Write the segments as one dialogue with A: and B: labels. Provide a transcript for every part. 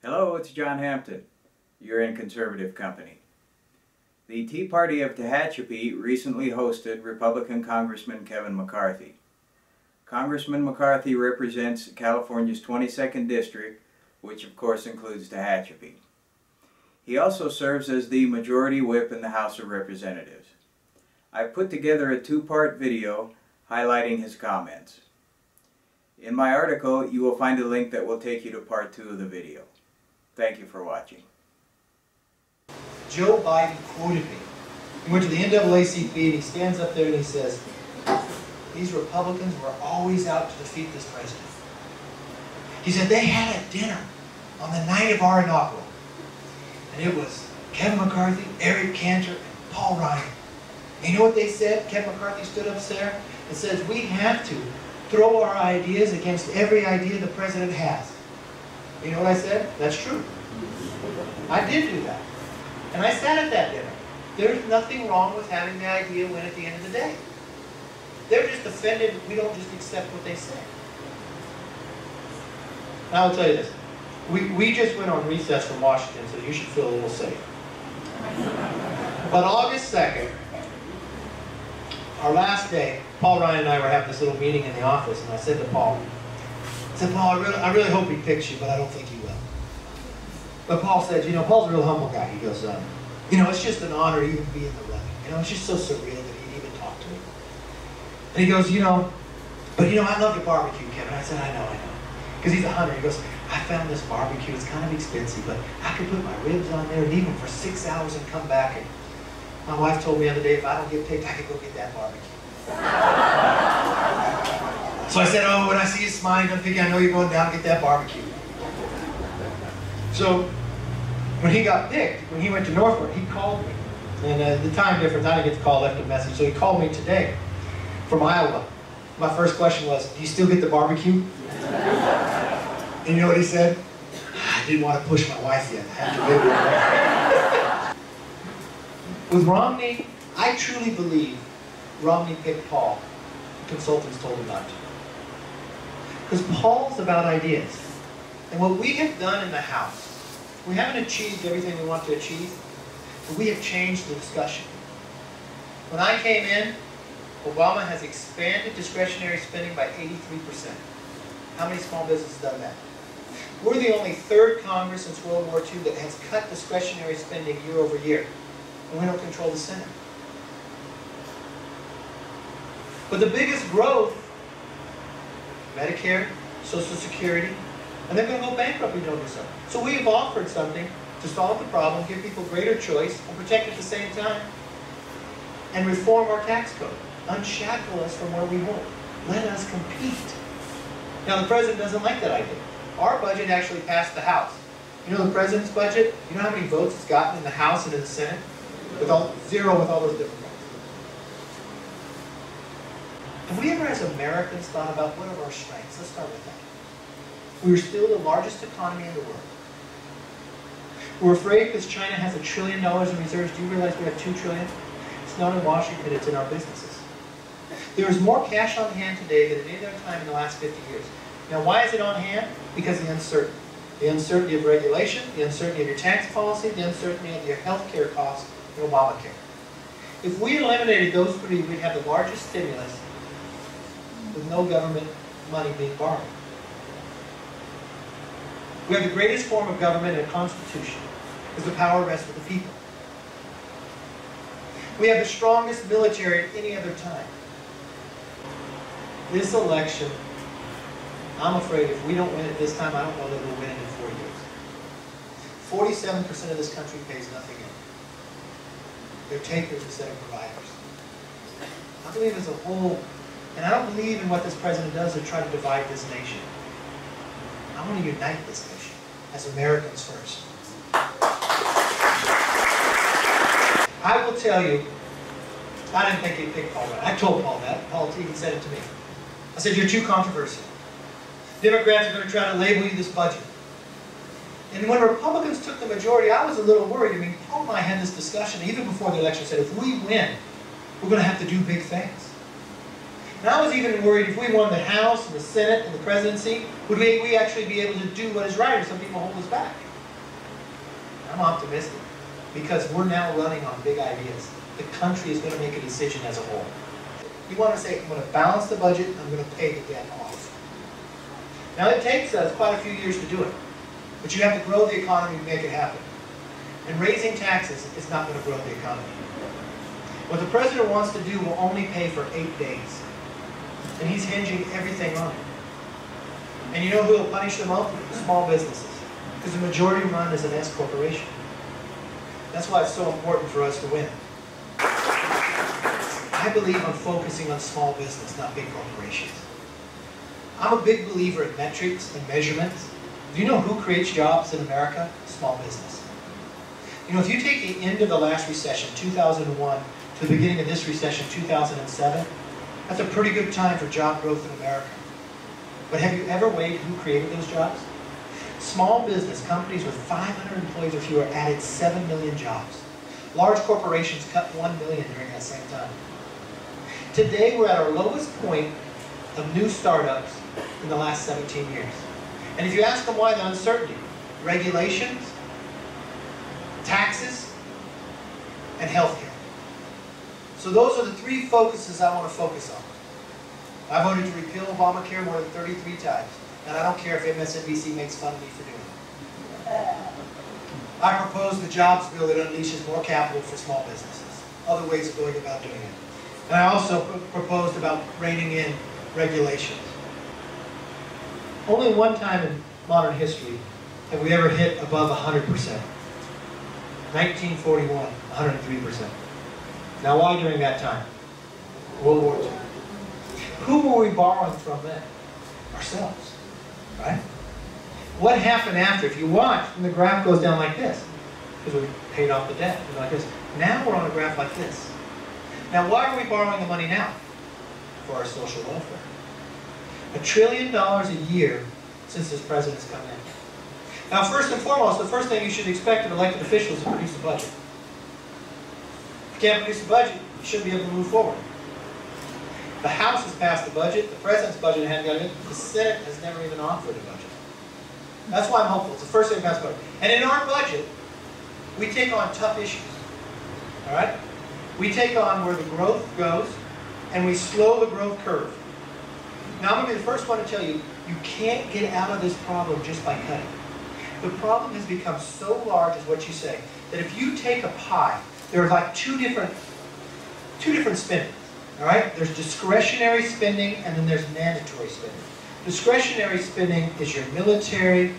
A: Hello, it's John Hampton. You're in conservative company. The Tea Party of Tehachapi recently hosted Republican Congressman Kevin McCarthy. Congressman McCarthy represents California's 22nd District, which of course includes Tehachapi. He also serves as the Majority Whip in the House of Representatives. I've put together a two-part video highlighting his comments. In my article, you will find a link that will take you to part 2 of the video. Thank you for watching.
B: Joe Biden quoted me. He went to the NAACP and he stands up there and he says, "These Republicans were always out to defeat this president." He said they had a dinner on the night of our inaugural. And it was Kevin McCarthy, Eric Cantor, and Paul Ryan. And you know what they said? Kevin McCarthy stood up there and says, "We have to throw our ideas against every idea the president has." You know what I said? That's true. I did do that. And I sat at that dinner. There's nothing wrong with having the idea win at the end of the day. They're just offended we don't just accept what they say. Now I'll tell you this. We just went on recess from Washington, so you should feel a little safe. But August 2nd, our last day, Paul Ryan and I were having this little meeting in the office, and I said to Paul, "Paul, I really hope he picks you, but I don't think he will." But Paul said, Paul's a real humble guy. He goes, it's just an honor to even be in the running. It's just so surreal that he'd even talk to me. And he goes, but I love to barbecue, Kevin. I said, I know. Because he's a hunter. He goes, "I found this barbecue. It's kind of expensive, but I could put my ribs on there and leave them for 6 hours and come back. And my wife told me the other day, if I don't get picked, I could go get that barbecue." So I said, "Oh, when I see you smiling, I'm thinking, I know you're going down to get that barbecue." So when he got picked, when he went to Northwood, he called me. And the time difference, I didn't get the call, left a message. So he called me today from Iowa. My first question was, "Do you still get the barbecue?" And you know what he said? "I didn't want to push my wife yet. I had to live with Romney, I truly believe Romney picked Paul. Consultants told him not to. Because Paul's about ideas. And what we have done in the House, we haven't achieved everything we want to achieve, but we have changed the discussion. When I came in, Obama has expanded discretionary spending by 83%. How many small businesses have done that? We're the only third Congress since World War II that has cut discretionary spending year over year. And we don't control the Senate. But the biggest growth, Medicare, Social Security, and they're going to go bankrupt if we don't do something. So we have offered something to solve the problem, give people greater choice, and protect at the same time, and reform our tax code. Unshackle us from where we hold. Let us compete. Now the president doesn't like that idea. Our budget actually passed the House. You know the president's budget? You know how many votes it's gotten in the House and in the Senate? Zero with all those different votes. Have we ever as Americans thought about what are our strengths? Let's start with that. We're still the largest economy in the world. We're afraid because China has $1 trillion in reserves. Do you realize we have $2 trillion? It's not in Washington, it's in our businesses. There is more cash on hand today than at any other time in the last 50 years. Now why is it on hand? Because of the uncertainty. The uncertainty of regulation, the uncertainty of your tax policy, the uncertainty of your health care costs, and Obamacare. If we eliminated those three, we'd have the largest stimulus with no government money being borrowed. We have the greatest form of government in a constitution, because the power rests with the people. We have the strongest military at any other time. This election, I'm afraid if we don't win it this time, I don't know that we'll win it in 4 years. 47% of this country pays nothing in. They're takers instead of providers. I believe as a whole, and I don't believe in what this president does to try to divide this nation. I want to unite this nation as Americans first. I will tell you, I didn't think he'd pick Paul Ryan. I told Paul that. Paul even said it to me. I said, "You're too controversial. Democrats are going to try to label you this budget." And when Republicans took the majority, I was a little worried. I mean, Paul and I had this discussion even before the election. Said, if we win, we're going to have to do big things. And I was even worried if we won the House and the Senate and the presidency, would we actually be able to do what is right, or some people hold us back? I'm optimistic because we're now running on big ideas. The country is going to make a decision as a whole. You want to say, I'm going to balance the budget, I'm going to pay the debt off. Now it takes us quite a few years to do it, but you have to grow the economy to make it happen. And raising taxes is not going to grow the economy. What the president wants to do will only pay for 8 days. And he's hinging everything on it. And you know who will punish the most? Small businesses. Because the majority run as an S corporation. That's why it's so important for us to win. I believe on focusing on small business, not big corporations. I'm a big believer in metrics and measurements. Do you know who creates jobs in America? Small business. You know, if you take the end of the last recession, 2001, to the beginning of this recession, 2007, that's a pretty good time for job growth in America. But have you ever weighed who created those jobs? Small business companies with 500 employees or fewer added 7 million jobs. Large corporations cut 1 million during that same time. Today we're at our lowest point of new startups in the last 17 years. And if you ask them why, the uncertainty, regulations, taxes, and healthcare. So those are the 3 focuses I want to focus on. I voted to repeal Obamacare more than 33 times, and I don't care if MSNBC makes fun of me for doing it. I propose the jobs bill that unleashes more capital for small businesses, other ways of going about doing it. And I also proposed about reining in regulations. Only one time in modern history have we ever hit above 100%. 1941, 103%. Now why during that time? World War II. Who were we borrowing from then? Ourselves, right? What happened after? If you watch, and the graph goes down like this, because we paid off the debt, like this. Now we're on a graph like this. Now why are we borrowing the money now? For our social welfare. $1 trillion a year since this president's come in. Now first and foremost, the first thing you should expect of elected officials is to produce a budget. If you can't produce a budget, you shouldn't be able to move forward. The House has passed the budget, the President's budget hasn't got it, the Senate has never even offered a budget. That's why I'm hopeful. It's the first thing to pass the budget. And in our budget, we take on tough issues. All right? We take on where the growth goes, and we slow the growth curve. Now I'm going to be the first one to tell you, you can't get out of this problem just by cutting. The problem has become so large, is what you say, that if you take a pie, there are like two different spending. All right? There's discretionary spending, and then there's mandatory spending. Discretionary spending is your military,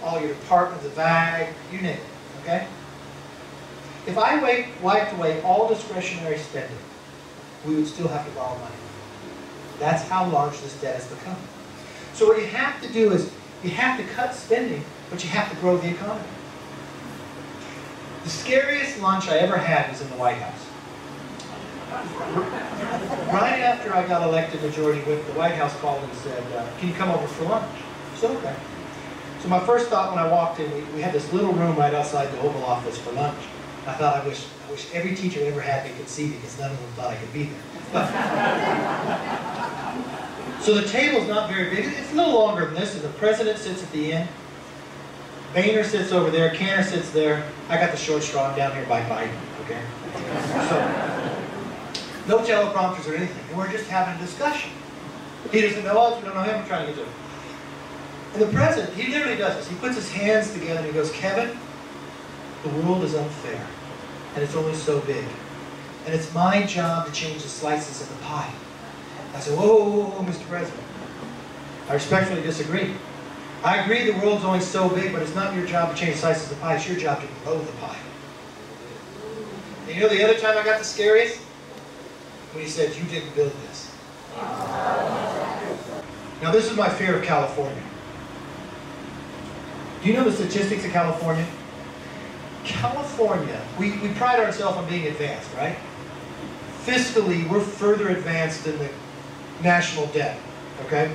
B: all your departments, the VAG, you name it. Okay? If I wiped away all discretionary spending, we would still have to borrow money. That's how large this debt has become. So what you have to do is, you have to cut spending, but you have to grow the economy. The scariest lunch I ever had was in the White House. Right after I got elected majority whip, the White House called and said, can you come over for lunch? I said, okay. So my first thought when I walked in, we had this little room right outside the Oval Office for lunch. I thought, I wish every teacher ever had me could see me, because none of them thought I could be there. So the table's not very big. It's a little longer than this, and the president sits at the end. Boehner sits over there. Cantor sits there. I got the short straw. I'm down here by Biden. Okay. So no teleprompters or anything, and we're just having a discussion. He doesn't know us. We don't know him. We're trying to get to him. And the president, he literally does this. He puts his hands together and he goes, Kevin, the world is unfair, and it's only so big. And it's my job to change the slices of the pie. I said, whoa, whoa, whoa, Mr. President. I respectfully disagree. I agree the world's only so big, but it's not your job to change the slices of the pie. It's your job to grow the pie. And you know the other time I got the scariest? When he said, you didn't build this. Now this is my fear of California. Do you know the statistics of California? California, we pride ourselves on being advanced, right? Fiscally, we're further advanced than the national debt, okay?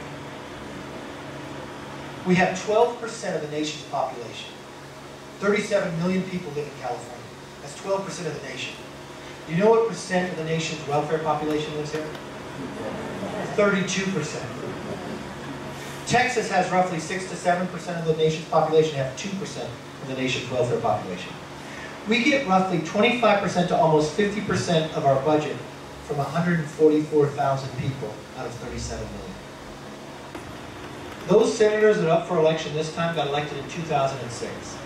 B: We have 12% of the nation's population. 37 million people live in California. That's 12% of the nation. Do you know what percent of the nation's welfare population lives here? 32%. Texas has roughly 6 to 7% of the nation's population, have 2% in the nation's welfare population. We get roughly 25% to almost 50% of our budget from 144,000 people out of 37 million. Those senators that are up for election this time got elected in 2006.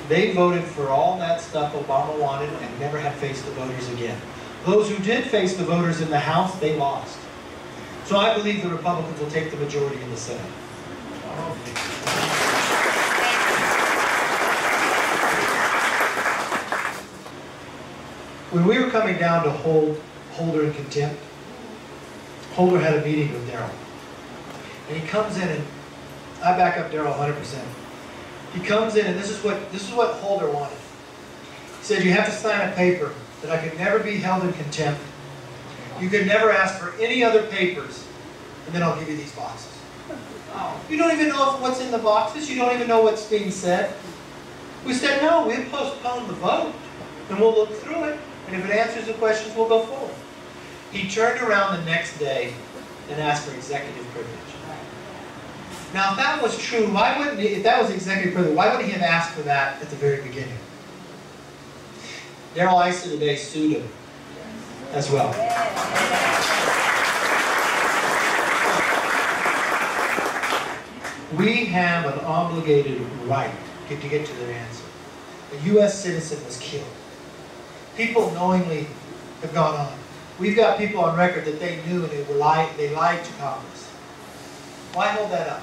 B: They voted for all that stuff Obama wanted and never have faced the voters again. Those who did face the voters in the House, they lost. So I believe the Republicans will take the majority in the Senate. When we were coming down to hold Holder in contempt, Holder had a meeting with Darrell. And he comes in, and I back up Darrell 100%. He comes in, and this is what Holder wanted. He said, you have to sign a paper that I could never be held in contempt. You could never ask for any other papers, and then I'll give you these boxes. You don't even know what's in the boxes. You don't even know what's being said. We said, no, we'll postpone the vote, and we'll look through it, and if it answers the questions, we'll go forward. He turned around the next day and asked for executive privilege. Now, if that was true, why wouldn't he, if that was executive privilege, why wouldn't he have asked for that at the very beginning? Darrell Issa today sued him as well. We have an obligated right to get to their answer. A U.S. citizen was killed. People knowingly have gone on. We've got people on record that they knew and they lied to Congress. Why hold that up?